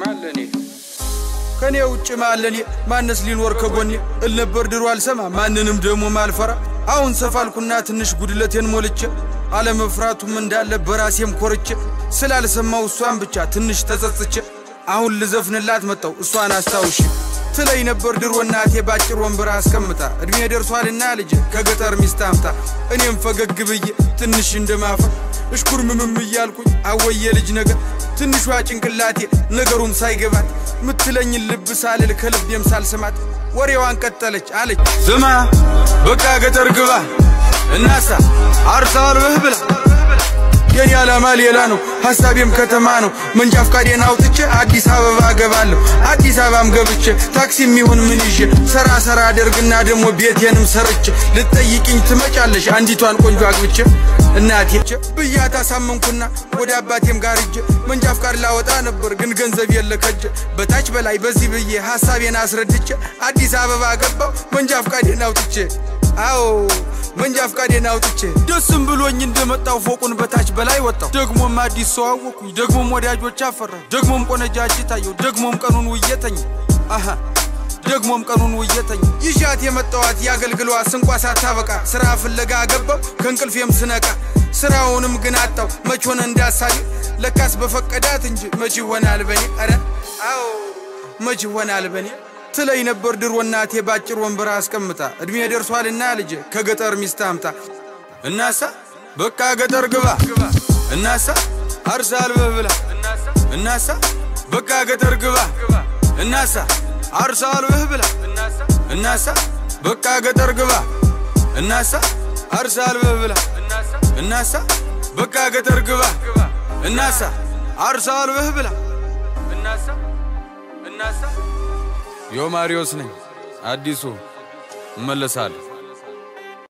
ማለኔ ከኔ ውጭ ማለኔ ማንስ ሊኖር ከጎኔ እልነበር ድሮ አልሰማ ማንንም ደሞ ማልፈራ አሁን ሰፋልኩና ትንሽ ጉድለቴን ሞልቼ አለመፍራቱም እንዳለ በራሴም ኮርቼ ስላልሰማው እሷን ብቻ ትንሽ ተጸጽቼ አሁን ልዘፍንላት መጣው እሷን አስታውሽ ትለይ ነበር ድሮ እናቴ ባጭር ወንበር አስቀምጣ እድሜ ደርሷልና ልጅ ከገጠር ሚስታምታ እኔም ፈገግ ብዬ ትንሽ እንደማፈ እሽኩርምም ይያልኩኝ አወየ ልጅ ነገር ትንሿ ጭንቅላቴ ነገሩን ሳይገባት ምትለኝ ልብ ሳልል ከልቤም ሳልሰማት ወሬዋን ቀጠለች አለች ስማ በቃ ገጠር ግባ እናሳ አርሳል በህብላ የኔ ዓላማ ሌላ ነው ሐሳቤም ከተማ ነው መንጃ ፍቃዴን አውጥቼ አዲስ አበባ ገባለሁ አዲስ አበባም ገብቼ ታክሲም ይሁን ምን ይዤ ሰራ አደርግና ደሞ ቤቴንም ሰርቼ ልጠይቅኝ ትመጫለሽ አንዲቷን ቆንጆ አግብቼ እናቴ ብያታ ሳመንኩና ወደ አባቴም ጋር ሂጄ መንጃ ፍቃድ ላወጣ ነበር ግን ገንዘብ የለከጀ በታች በላይ በዚህ ብዬ ሐሳቤን አስረድቼ አዲስ አበባ ገባው መንጃ ፍቃዴን አውጥቼ አዎ መንጃ ፍቃዴን አውጥቼ ደስም ብሎኝ እንደመጣው ፎቁን በታች በላይ ወጣው ደግሞም አዲስ ሰው አወኩኝ ደግሞም ወዳጆች አፈራ ደግሞም ቆነጃጅ ታየው ደግሞም ቀኑን ውየተኝ አሃ ደግሞም ቀኑን ውየተኝ ይሻት የመጣዋት ያገልግሏ ስንቋ ሳታበቃ ስራ ፍለጋ ገባው ከንቅልፌም ስነቃ ስራውንም ግን አጣው መች ሆነ እንዳሳኝ ለካስ በፈቀዳት እንጂ መች ይሆናል በኔ አረ አዎ መች ይሆናል በኔ ትለይ ነበር ድሮ እናቴ ባጭር ወንበር አስቀምጣ እድሜ ደርሷልና ልጅ ከገጠር ሚስታምታ እናሳ በቃ ገጠር ግባ እናሳ አርሳል በህብላ እናሳ በቃ ገጠር ግባ እናሳ አርሳል በህብላ እናሳ በቃ ገጠር ግባ እናሳ አርሳል በህብላ እናሳ በቃ ገጠር ግባ እናሳ አርሳል በህብላ እናሳ ዮ ማሪዮስ ነኝ አዲሱ መለሳል